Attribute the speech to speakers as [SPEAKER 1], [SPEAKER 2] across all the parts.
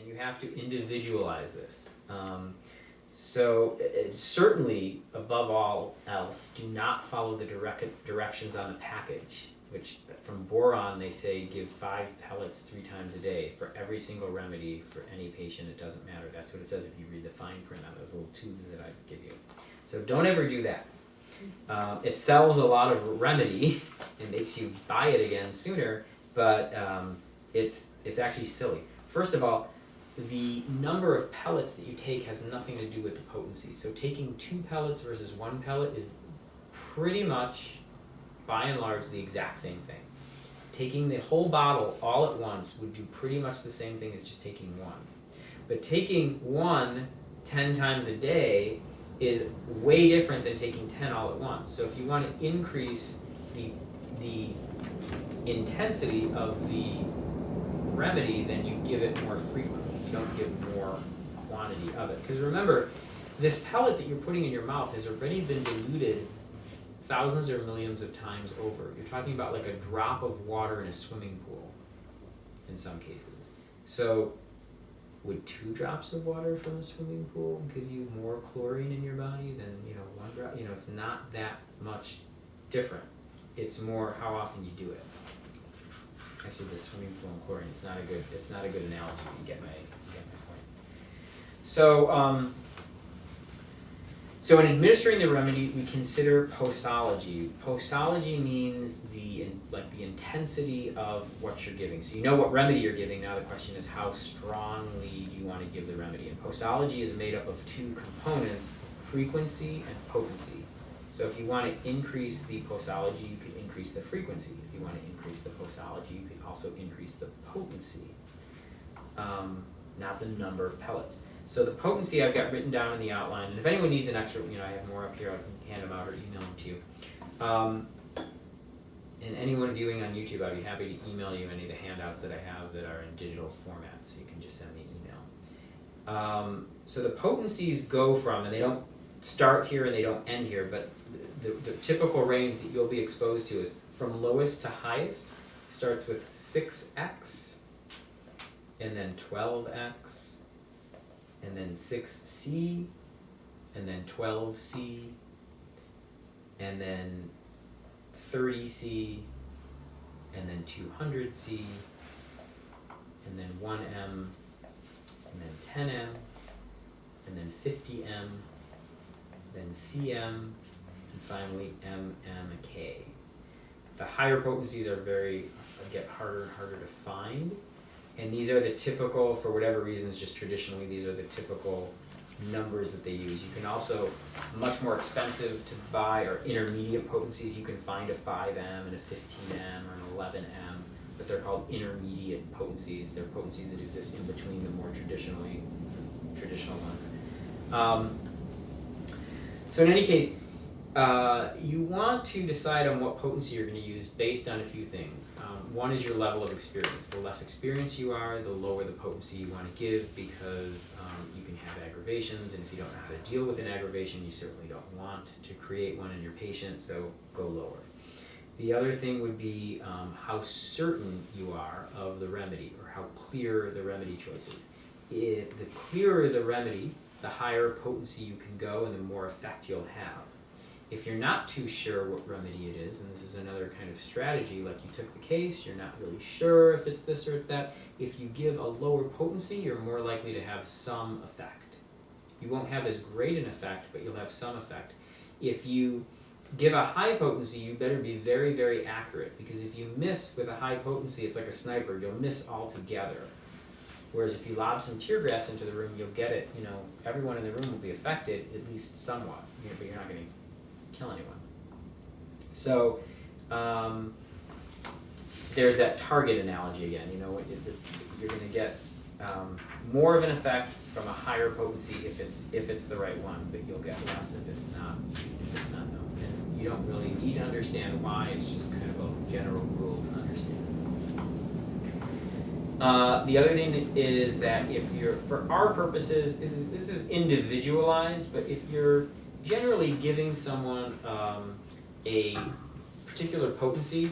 [SPEAKER 1] and you have to individualize this. So certainly, above all else, do not follow the directions on the package, which from boron they say give 5 pellets 3 times a day for every single remedy for any patient. It doesn't matter. That's what it says if you read the fine print on those little tubes that I give you. So don't ever do that. It sells a lot of remedy and makes you buy it again sooner, but it's actually silly. First of all, the number of pellets that you take has nothing to do with the potency. So taking 2 pellets versus 1 pellet is pretty much, by and large, the exact same thing. Taking the whole bottle all at once would do pretty much the same thing as just taking 1. But taking 1 10 times a day is way different than taking 10 all at once. So if you want to increase the intensity of the remedy, then you give it more frequently. You don't give more quantity of it. Because remember, this pellet that you're putting in your mouth has already been diluted thousands or millions of times over. You're talking about like a drop of water in a swimming pool in some cases. So would 2 drops of water from a swimming pool give you more chlorine in your body than 1 drop? It's not that much different. It's more how often you do it. Actually, the swimming pool and chlorine, it's not a good analogy. You get my point. So in administering the remedy, we consider posology. Posology means the intensity of what you're giving. So you know what remedy you're giving. Now the question is, how strongly do you want to give the remedy? And posology is made up of 2 components: frequency and potency. So if you want to increase the posology, you could increase the frequency. If you want to increase the posology, you could also increase the potency, not the number of pellets. So the potency I've got written down in the outline, and if anyone needs an extra, I have more up here, I can hand them out or email them to you. And anyone viewing on YouTube, I'd be happy to email you any of the handouts that I have that are in digital format, so you can just send me an email. So the potencies go from, and they don't start here and they don't end here, but the typical range that you'll be exposed to is from lowest to highest, starts with 6x, and then 12x, and then 6C, and then 12C, and then 30C, and then 200C, and then 1M, and then 10M, and then 50M, then CM, and finally MMK. The higher potencies get harder and harder to find. And these are the typical, for whatever reasons, just traditionally, these are the typical numbers that they use. You can also, much more expensive to buy are intermediate potencies. You can find a 5M and a 15M or an 11M, but they're called intermediate potencies. They're potencies that exist in between the more traditional ones. So in any case, you want to decide on what potency you're going to use based on a few things. One is your level of experience. The less experienced you are, the lower the potency you want to give, because you can have aggravations, and if you don't know how to deal with an aggravation, you certainly don't want to create one in your patient, so go lower. The other thing would be how certain you are of the remedy, or how clear the remedy choice is. The clearer the remedy, the higher potency you can go and the more effect you'll have. If you're not too sure what remedy it is, and this is another kind of strategy, like you took the case, you're not really sure if it's this or it's that, if you give a lower potency, you're more likely to have some effect. You won't have as great an effect, but you'll have some effect. If you give a high potency, you better be very, very accurate, because if you miss with a high potency, it's like a sniper, you'll miss altogether. Whereas if you lob some tear gas into the room, you'll get it, everyone in the room will be affected, at least somewhat, but you're not going to kill anyone. So there's that target analogy again. You're going to get more of an effect from a higher potency if it's the right one, but you'll get less if it's not known. And you don't really need to understand why. It's just kind of a general rule to understand. The other thing is that if you're, for our purposes, this is individualized, but if you're generally giving someone a particular potency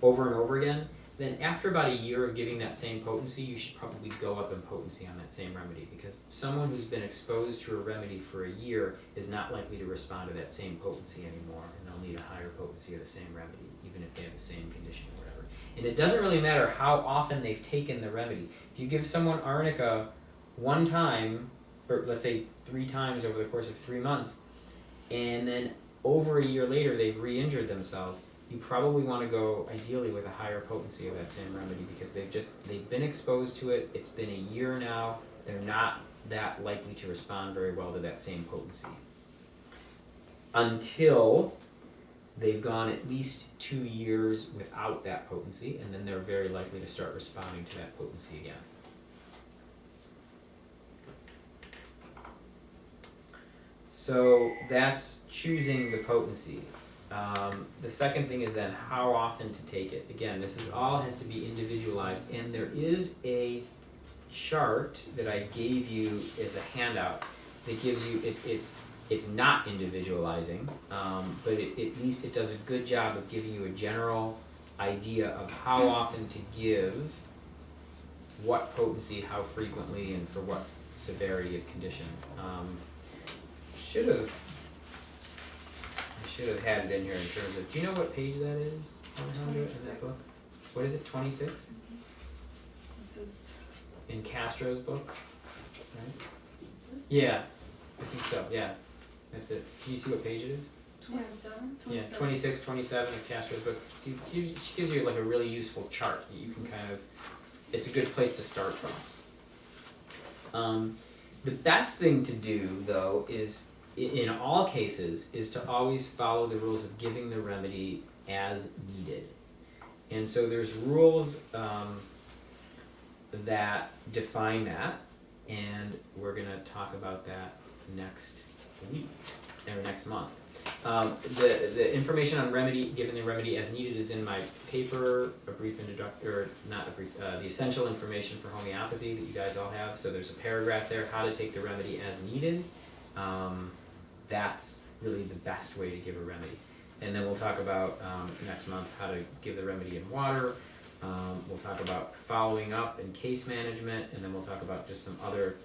[SPEAKER 1] over and over again, then after about a year of giving that same potency, you should probably go up in potency on that same remedy, because someone who's been exposed to a remedy for a year is not likely to respond to that same potency anymore, and they'll need a higher potency of the same remedy, even if they have the same condition or whatever. And it doesn't really matter how often they've taken the remedy. If you give someone arnica one time, or let's say 3 times over the course of 3 months, and then over a year later they've re-injured themselves, you probably want to go ideally with a higher potency of that same remedy, because they've been exposed to it. It's been a year now. They're not that likely to respond very well to that same potency until they've gone at least 2 years without that potency, and then they're very likely to start responding to that potency again. So that's choosing the potency. The second thing is then how often to take it. Again, this is all has to be individualized, and there is a chart that I gave you as a handout that gives you it's not individualizing, but at least it does a good job of giving you a general idea of how often to give what potency, how frequently, and for what severity of condition. I should have had it in here in terms of, do you know what page that is? In that book? What is it, 26?
[SPEAKER 2] This is
[SPEAKER 1] in Castro's book, right?
[SPEAKER 2] Is this?
[SPEAKER 1] Yeah, I think so, yeah. That's it. Can you see what page it is?
[SPEAKER 2] 27?
[SPEAKER 1] Yeah, 26, 27 of Castro's book. She gives you like a really useful chart that you can kind of, it's a good place to start from. The best thing to do, though, is, in all cases, is to always follow the rules of giving the remedy as needed. And so there's rules that define that, and we're going to talk about that next week, or next month. The information on remedy, given the remedy as needed, is in my paper, a brief introduction, or not a brief, the essential information for homeopathy that you guys all have. So there's a paragraph there, how to take the remedy as needed. That's really the best way to give a remedy. And then we'll talk about next month how to give the remedy in water. We'll talk about following up and case management, and then we'll talk about just some other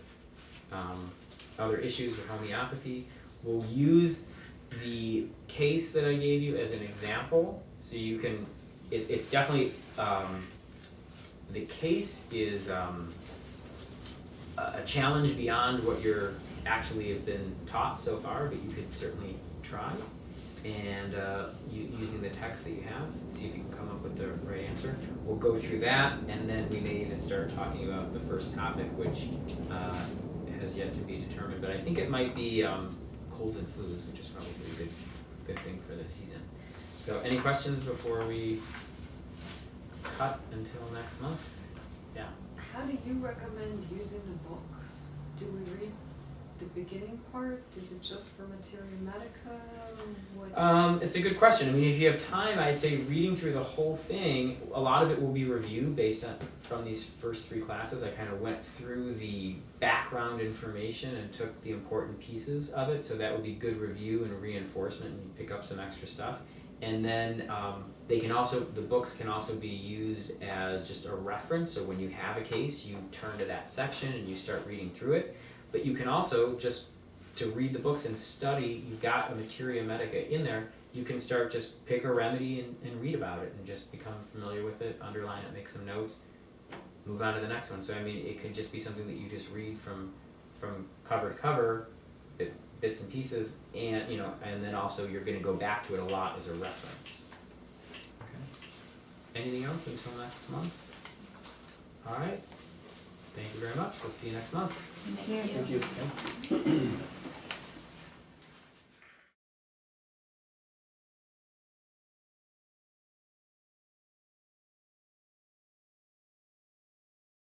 [SPEAKER 1] issues with homeopathy. We'll use the case that I gave you as an example, so you can, it's definitely, the case is a challenge beyond what you're actually have been taught so far, but you could certainly try, and using the text that you have, see if you can come up with the right answer. We'll go through that, and then we may even start talking about the first topic, which has yet to be determined, but I think it might be colds and flus, which is probably a good thing for this season. So any questions before we cut until next month? Yeah.
[SPEAKER 2] How do you recommend using the books? Do we read the beginning part? Is it just for materia medica?
[SPEAKER 1] It's a good question. I mean, if you have time, I'd say reading through the whole thing, a lot of it will be review based on from these first 3 classes. I kind of went through the background information and took the important pieces of it, so that would be good review and reinforcement, and you pick up some extra stuff. And then the books can also be used as just a reference, so when you have a case, you turn to that section and you start reading through it. But you can also, just to read the books and study, you've got a materia medica in there, you can start just pick a remedy and read about it and just become familiar with it, underline it, make some notes, move on to the next one. So I mean, it could just be something that you just read from cover to cover, bits and pieces, and and then also you're going to go back to it a lot as a reference. Okay. Anything else until next month? All right. Thank you very much. We'll see you next month.
[SPEAKER 3] Thank you.
[SPEAKER 4] Thank you.